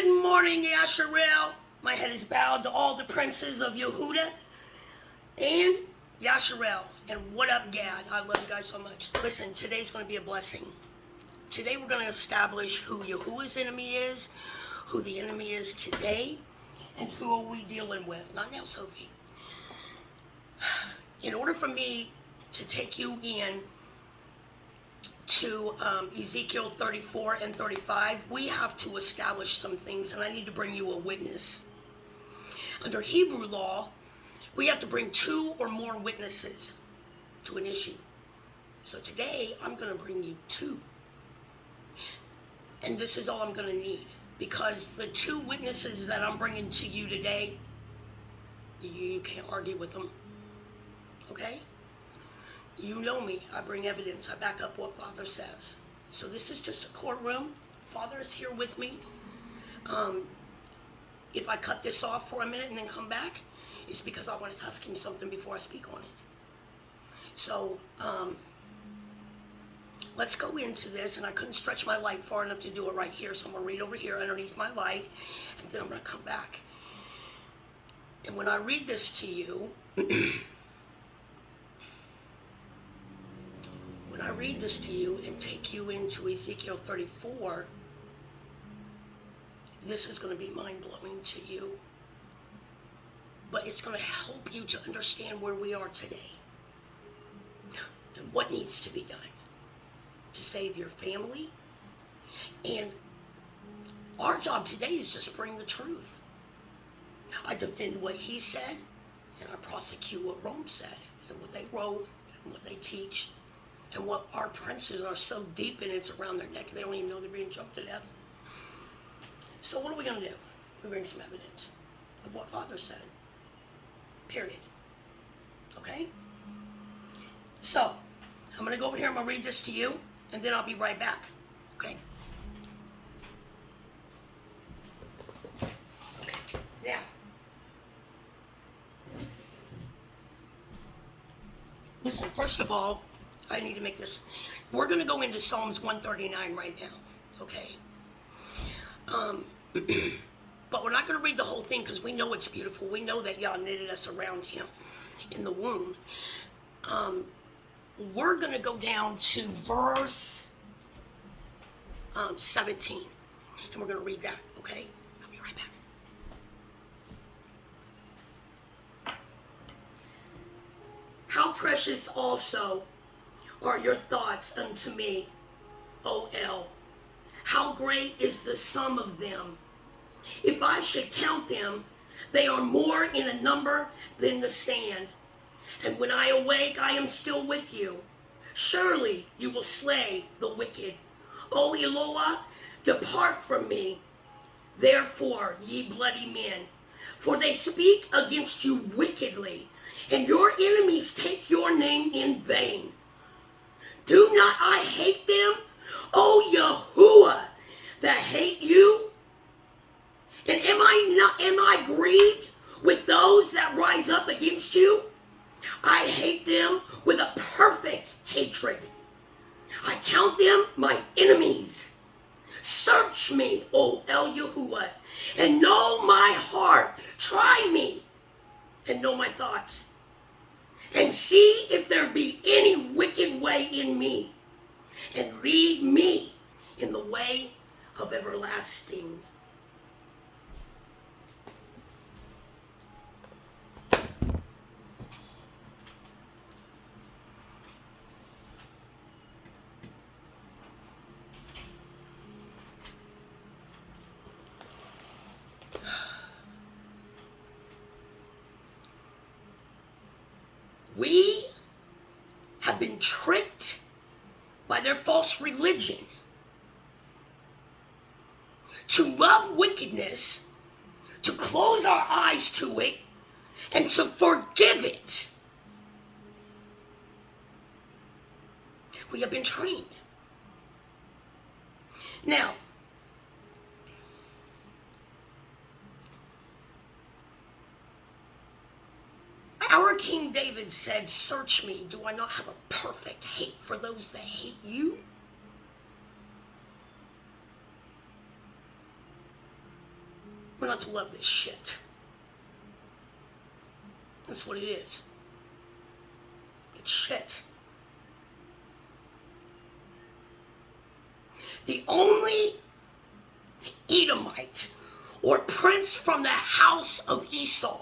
Good morning, Yasharel. My head is bowed to all the princes of Yehuda and Yasharel. And what up, Gad? I love you guys so much. Listen, today's going to be a blessing. Today we're going to establish who Yahuwah's enemy is, who the enemy is today, and who are we dealing with. Not now, Sophie. In order for me to take you in to Ezekiel 34 and 35, we have to establish some things, and I need to bring you a witness. Under Hebrew law, we have to bring 2 or more witnesses to an issue. So today, I'm going to bring you 2. And this is all I'm going to need, because the 2 witnesses that I'm bringing to you today, you can't argue with them. Okay? You know me. I bring evidence. I back up what Father says. So this is just a courtroom. Father is here with me. If I cut this off for a minute and then come back, it's because I want to ask him something before I speak on it. So let's go into this. And I couldn't stretch my light far enough to do it right here. So I'm going to read over here underneath my light. And then I'm going to come back. And when I read this to you... When I read this to you and take you into Ezekiel 34, this is going to be mind-blowing to you. But it's going to help you to understand where we are today and what needs to be done to save your family. And our job today is just bring the truth. I defend what he said, and I prosecute what Rome said, and what they wrote, and what they teach. And what our princes are so deep in, it's around their neck, they don't even know they're being choked to death. So what are we going to do? We bring some evidence of what Father said. Period. Okay? So, I'm going to go over here, I'm going to read this to you, and then I'll be right back. Okay? Okay. Now. Listen, first of all, I need to make this. We're going to go into Psalms 139 right now, okay? But we're not going to read the whole thing because we know it's beautiful. We know that Yah knitted us around him in the womb. We're going to go down to verse 17, and we're going to read that, okay? I'll be right back. How precious also are your thoughts unto me, O El? How great is the sum of them? If I should count them, they are more in a number than the sand. And when I awake, I am still with you. Surely you will slay the wicked. O Eloah, depart from me. Therefore, ye bloody men, for they speak against you wickedly, and your enemies take your name in vain. Do not I hate them, O Yahuwah, that hate you? And am I grieved with those that rise up against you? I hate them with a perfect hatred. I count them my enemies. Search me, O El Yahuwah, and know my heart. Try me and know my thoughts. And see if there be any wicked way in me, and lead me in the way of everlasting. We have been tricked by their false religion to love wickedness, to close our eyes to it, and to forgive it. We have been trained. Now, our King David said, search me, do I not have a perfect hate for those that hate you? We're not to love this shit. That's what it is. It's shit. The only Edomite or prince from the house of Esau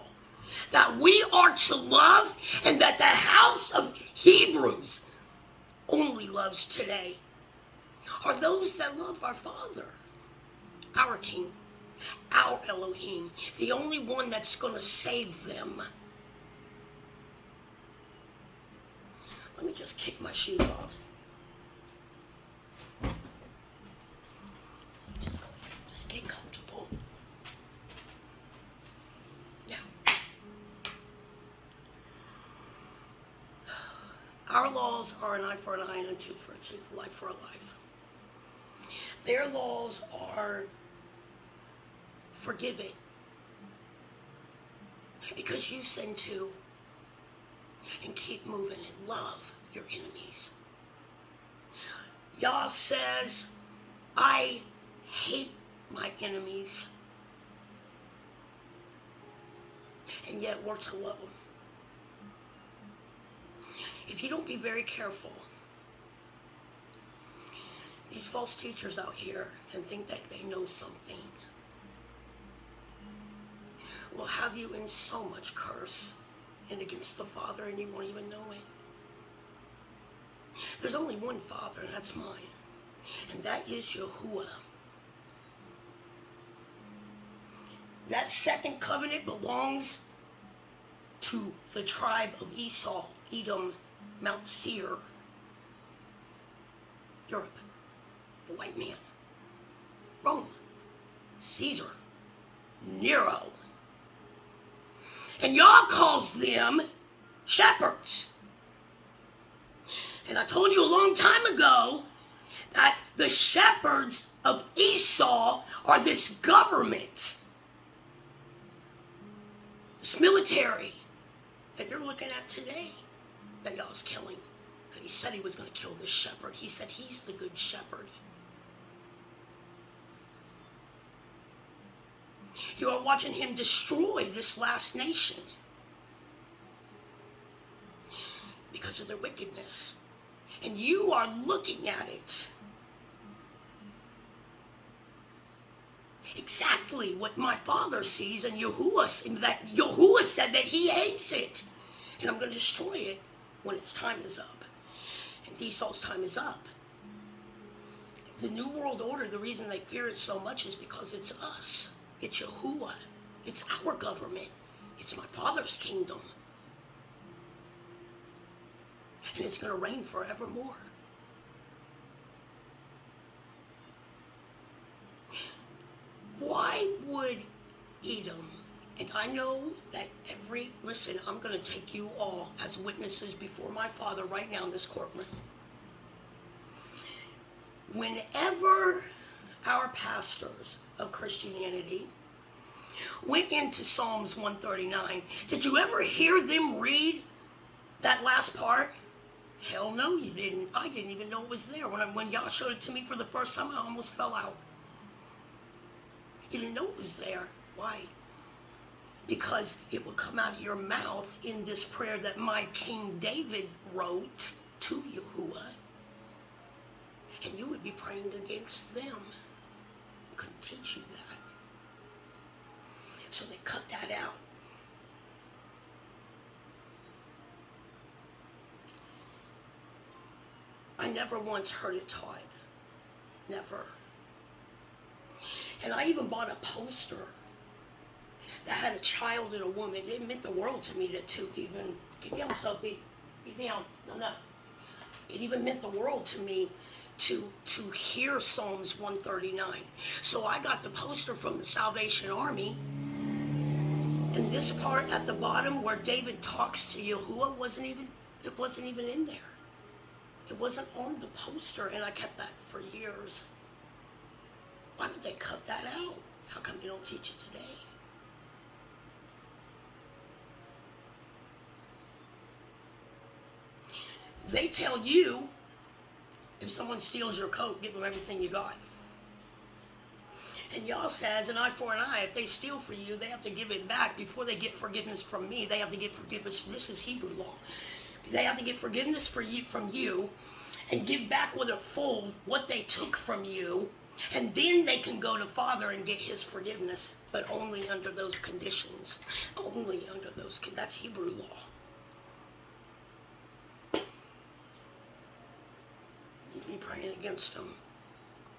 that we are to love and that the house of Hebrews only loves today are those that love our Father, our King, our Elohim, the only one that's going to save them. Let me just kick my shoes off. Just get comfortable. Now, our laws are an eye for an eye and a tooth for a tooth, a life for a life. Their laws are forgive it. Because you sin too. And keep moving and love your enemies. Yah says, I hate my enemies. And yet we're to love them. If you don't be very careful, these false teachers out here and think that they know something will have you in so much curse and against the Father, and you won't even know it. There's only one Father, and that's mine. And that is Yahuwah. That second covenant belongs to the tribe of Esau, Edom, Mount Seir, Europe, the white man, Rome, Caesar, Nero. And Yah calls them shepherds. And I told you a long time ago that the shepherds of Esau are this government, this military that you're looking at today that Yah's killing. And he said he was going to kill this shepherd. He said he's the good shepherd. You are watching him destroy this last nation because of their wickedness. And you are looking at it. Exactly what my Father sees, and Yahuwah said that he hates it. And I'm going to destroy it when its time is up. And Esau's time is up. The New World Order, the reason they fear it so much is because it's us. It's Yahuwah. It's our government. It's my Father's kingdom. And it's going to reign forevermore. Why would Edom, and I know that listen, I'm going to take you all as witnesses before my Father right now in this courtroom. Whenever our pastors of Christianity went into Psalms 139, did you ever hear them read that last part? Hell no, you didn't. I didn't even know it was there. When Yah showed it to me for the first time, I almost fell out. You didn't know it was there. Why? Because it would come out of your mouth in this prayer that my King David wrote to Yahuwah. And you would be praying against them. I couldn't teach you that. So they cut that out. I never once heard it taught. Never. And I even bought a poster that had a child and a woman. It meant the world to me to even, get down, Sophie, get down, no. It even meant the world to me to hear Psalms 139. So I got the poster from the Salvation Army, and this part at the bottom where David talks to Yahuwah wasn't even in there. It wasn't on the poster, and I kept that for years. Why would they cut that out? How come they don't teach it today? They tell you, if someone steals your coat, give them everything you got. And y'all says an eye for an eye. If they steal from you, they have to give it back before they get forgiveness from me. They have to get forgiveness. This is Hebrew law. They have to get forgiveness from you and give back with a full what they took from you. And then they can go to Father and get his forgiveness. But only under those conditions. Only under those. That's Hebrew law. You'd be praying against them.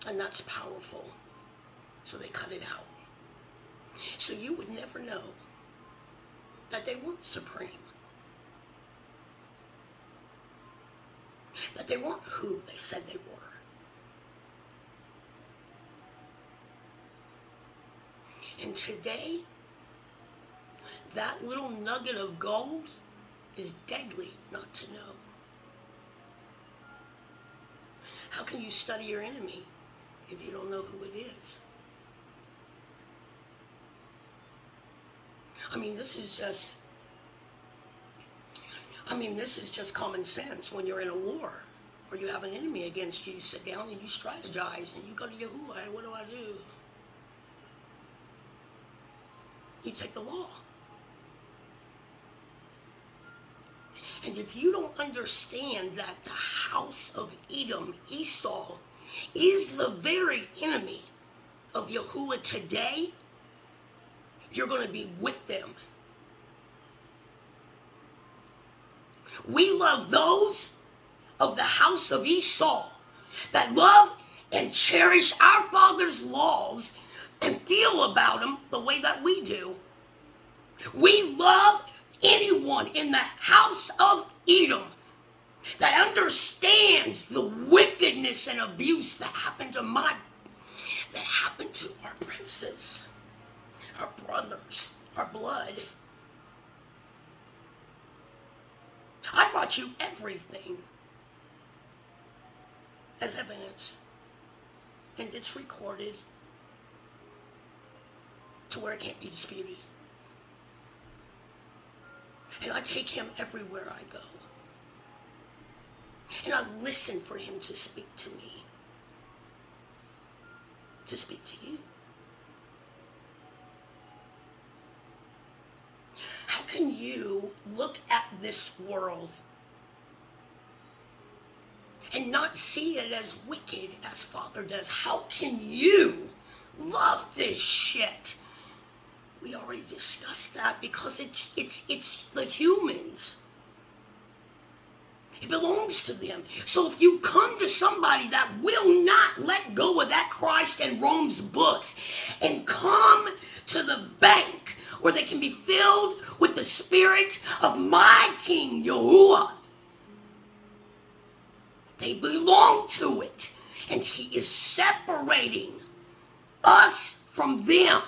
And that's powerful. So they cut it out. So you would never know that they weren't supreme. That they weren't who they said they were. And today, that little nugget of gold is deadly not to know. How can you study your enemy if you don't know who it is? This is just common sense. When you're in a war or you have an enemy against you, you sit down and you strategize and you go to Yahuwah. What do I do? You take the law. And if you don't understand that the house of Edom, Esau, is the very enemy of Yahuwah today, you're going to be with them. We love those of the house of Esau that love and cherish our Father's laws and feel about them the way that we do. We love anyone in the house of Edom that understands the wickedness and abuse that happened to our princes, our brothers, our blood. I brought you everything as evidence, and it's recorded to where it can't be disputed. And I take him everywhere I go. And I listen for him to speak to me, to speak to you. How can you look at this world and not see it as wicked as Father does? How can you love this shit? We already discussed that because it's the humans. It belongs to them. So if you come to somebody that will not let go of that Christ and Rome's books and come to the bank where they can be filled with the spirit of my King Yahuwah, they belong to it. And he is separating us from them.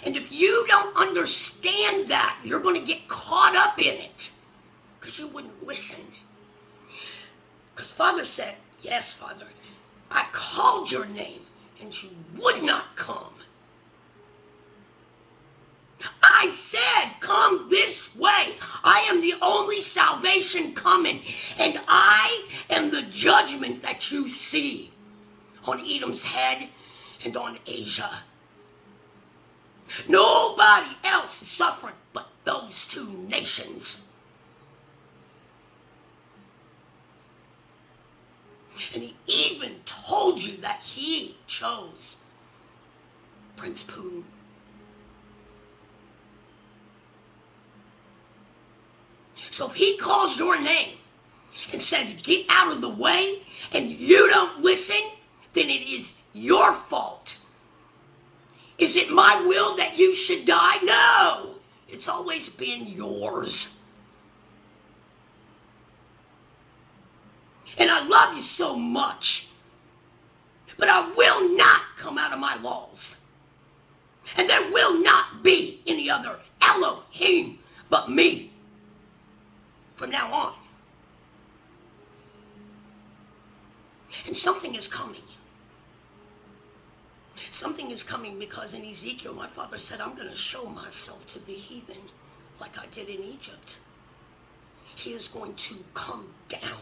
And if you don't understand that, you're going to get caught up in it because you wouldn't listen. Because Father said, yes, Father, I called your name and you would not come. I said, come this way. I am the only salvation coming, and I am the judgment that you see on Edom's head and on Asia. Nobody else is suffering but those two nations. And he even told you that he chose Prince Putin. So if he calls your name and says, get out of the way, and you don't listen, then it is your fault. Is it my will that you should die? No. It's always been yours. And I love you so much. But I will not come out of my laws. And there will not be any other Elohim but me from now on. And something is coming. Something is coming because in Ezekiel, my Father said, I'm going to show myself to the heathen like I did in Egypt. He is going to come down.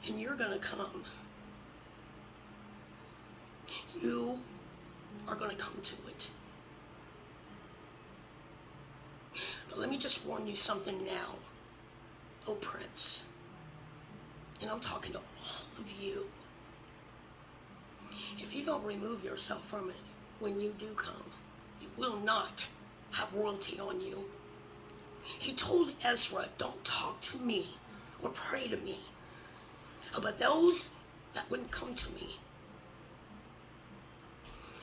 And you're going to come. You are going to come to it. But let me just warn you something now, oh Prince. And I'm talking to all of you. If you don't remove yourself from it when you do come, you will not have royalty on you. He told Ezra, don't talk to me or pray to me about those that wouldn't come to me.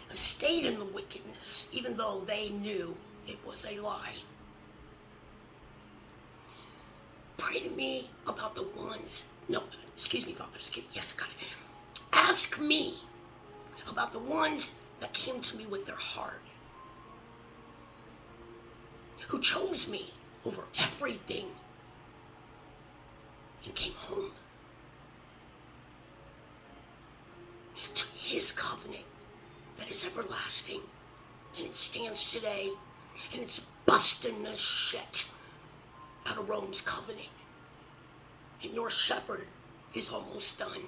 And stayed in the wickedness, even though they knew it was a lie. Pray to me about the ones, no, excuse me, Father, excuse me, yes, I got it. Ask me about the ones that came to me with their heart, who chose me over everything and came home to his covenant that is everlasting, and it stands today, and it's busting the shit out of Rome's covenant, and your shepherd is almost done.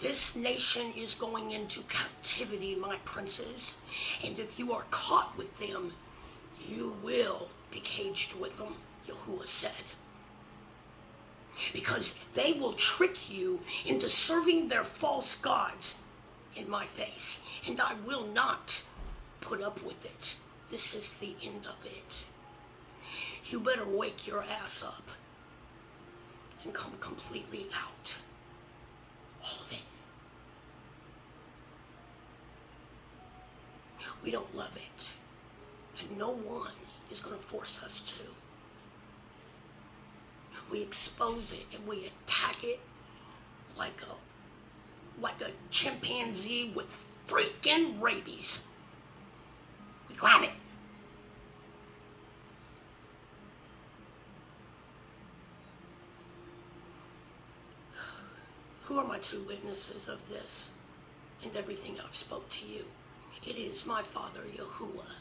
This nation is going into captivity, my princes, and if you are caught with them, you will be caged with them, Yahuwah said. Because they will trick you into serving their false gods in my face, and I will not put up with it. This is the end of it. You better wake your ass up and come completely out. All of it. We don't love it, and no one is going to force us to. We expose it and we attack it like a chimpanzee with freaking rabies. We grab it. Who are my two witnesses of this and everything I've spoke to you? It is my Father Yahuwah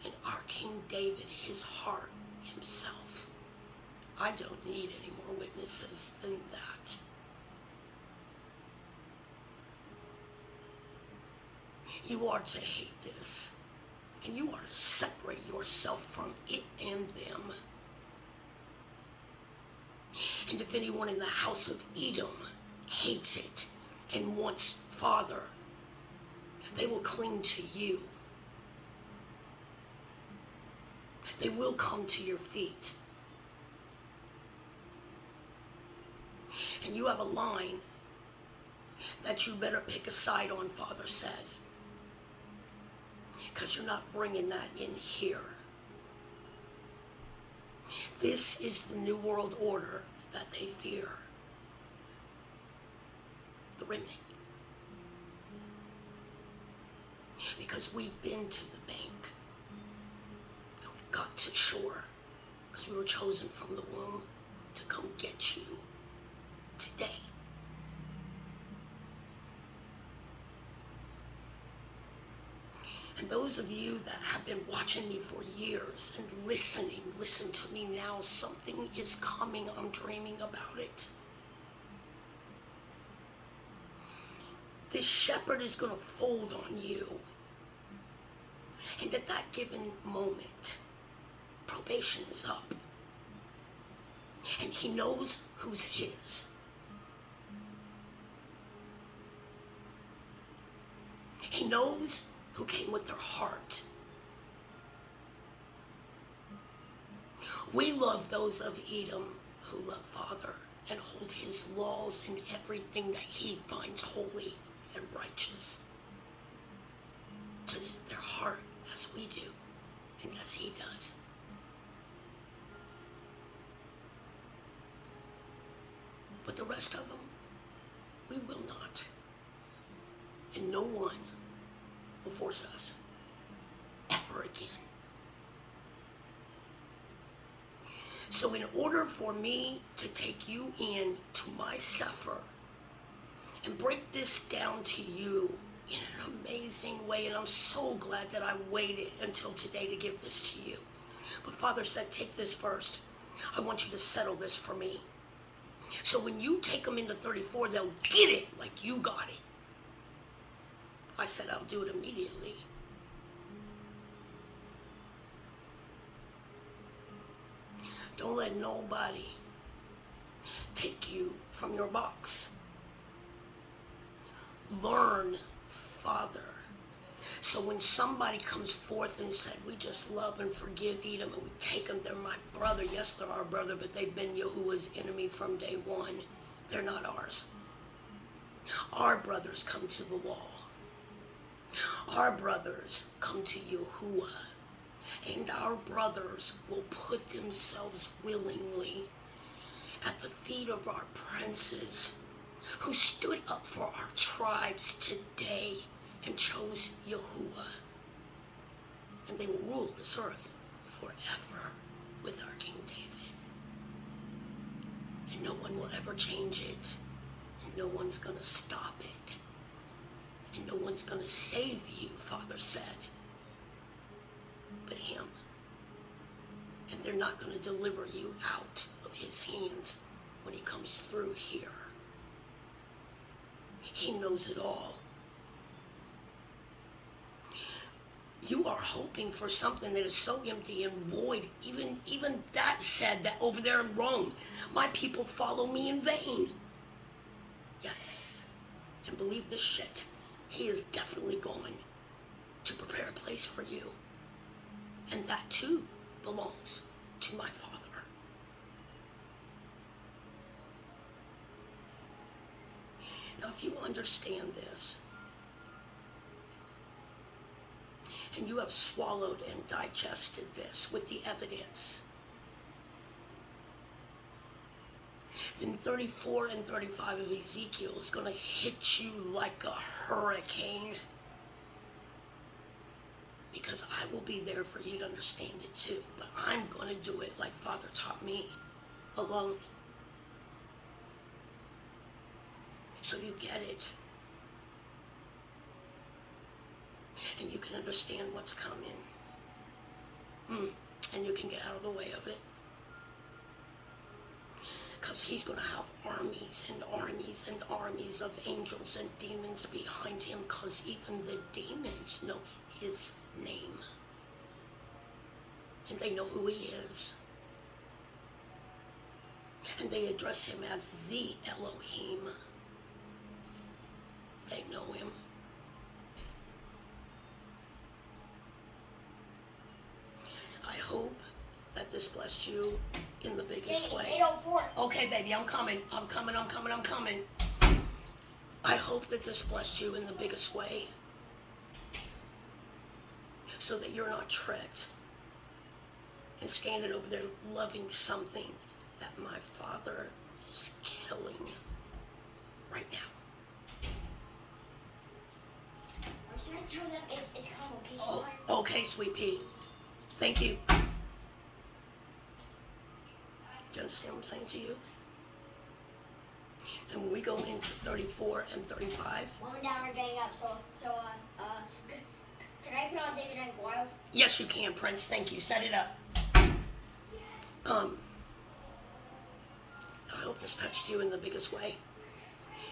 and our King David, his heart himself. I don't need any more witnesses than that. You are to hate this, and you are to separate yourself from it and them. And if anyone in the house of Edom hates it and wants Father, they will cling to you. They will come to your feet. And you have a line that you better pick a side on, Father said, because you're not bringing that in here. This is the New World Order that they fear. The remnant. Because we've been to the bank. And we got to shore. Because we were chosen from the womb to come get you today. And those of you that have been watching me for years and listening, listen to me now. Something is coming. I'm dreaming about it. This shepherd is going to fold on you. And at that given moment, probation is up. And he knows who's his. He knows who came with their heart. We love those of Edom who love Father and hold his laws and everything that he finds holy and righteous to their heart, as we do and as he does. But the rest of them, we will not. And no one will force us ever again. So in order for me to take you in to my sefer and break this down to you in an amazing way, and I'm so glad that I waited until today to give this to you. But Father said, take this first. I want you to settle this for me. So when you take them into 34, they'll get it like you got it. I said, I'll do it immediately. Don't let nobody take you from your box. Learn, Father. So when somebody comes forth and said, we just love and forgive Edom and we take them, they're my brother. Yes, they're our brother, but they've been Yahuwah's enemy from day one. They're not ours. Our brothers come to the wall. Our brothers come to Yahuwah. And our brothers will put themselves willingly at the feet of our princes who stood up for our tribes today and chose Yahuwah. And they will rule this earth forever with our King David. And no one will ever change it. And no one's going to stop it. And no one's going to save you, Father said, but him. And they're not going to deliver you out of his hands when he comes through here. He knows it all. You are hoping for something that is so empty and void. Even that said that over there in Rome, my people follow me in vain. Yes, and believe this shit. He is definitely going to prepare a place for you. And that too belongs to my Father. Now, if you understand this, and you have swallowed and digested this with the evidence, then 34 and 35 of Ezekiel is going to hit you like a hurricane. Because I will be there for you to understand it too. But I'm going to do it like Father taught me, alone. So you get it. And you can understand what's coming. And you can get out of the way of it. Because he's going to have armies and armies and armies of angels and demons behind him. Because even the demons know his name. And they know who he is. And they address him as the Elohim. They know him. I hope that this blessed you in the biggest way. 8:04. Okay, baby, I'm coming. I'm coming. I hope that this blessed you in the biggest way, so that you're not tricked and standing over there loving something that my Father is killing right now. Should I tell them it's convocation Oh, time? okay, sweet pea. Thank you. Do you understand what I'm saying to you? And when we go into 34 and 35... Mom and Dad are getting up, so can I put on David and Goliath? Yes, you can, Prince. Thank you. Set it up. I hope this touched you in the biggest way.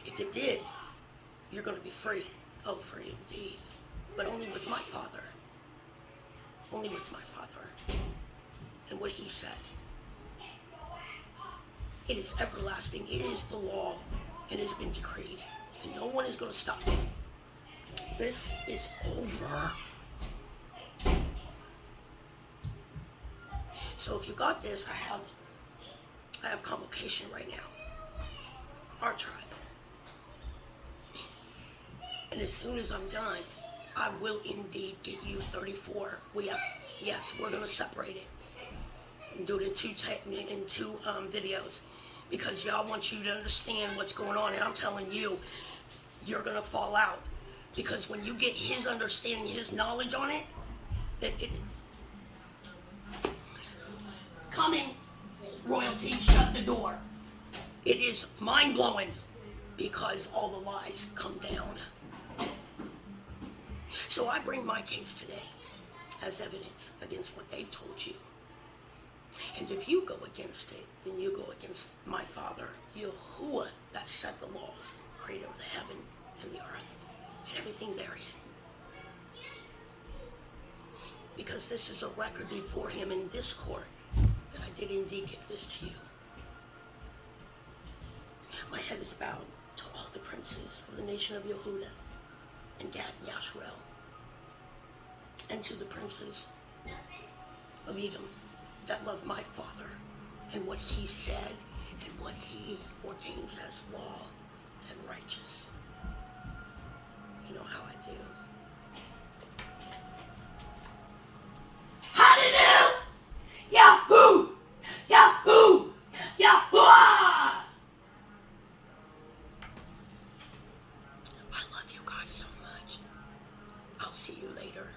If it did, you're going to be free. Oh, free indeed. But only with my Father. Only with my Father. And what he said. It is everlasting. It is the law. And it has been decreed. And no one is going to stop it. This is over. So if you got this, I have convocation right now. Our tribe. And as soon as I'm done, I will indeed get you 34. Yes, we're going to separate it and do it in two videos, because y'all want you to understand what's going on. And I'm telling you, you're going to fall out, because when you get his understanding, his knowledge on it, coming, royalty, shut the door. It is mind-blowing, because all the lies come down. So I bring my case today as evidence against what they've told you. And if you go against it, then you go against my Father, Yahuwah, that set the laws, creator of the heaven and the earth, and everything therein. Because this is a record before him in this court, that I did indeed give this to you. My head is bowed to all the princes of the nation of Yehuda, and Gad and Yasharel, and to the princes of Edom that love my Father, and what he said, and what he ordains as law and righteous. You know how I do. Hallelujah! Yahoo! Yahoo! Yahuwah! I love you guys so much. I'll see you later.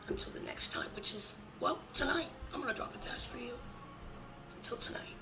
Until the next time, which is, well, tonight. I'm going to drop it fast for you. Until tonight.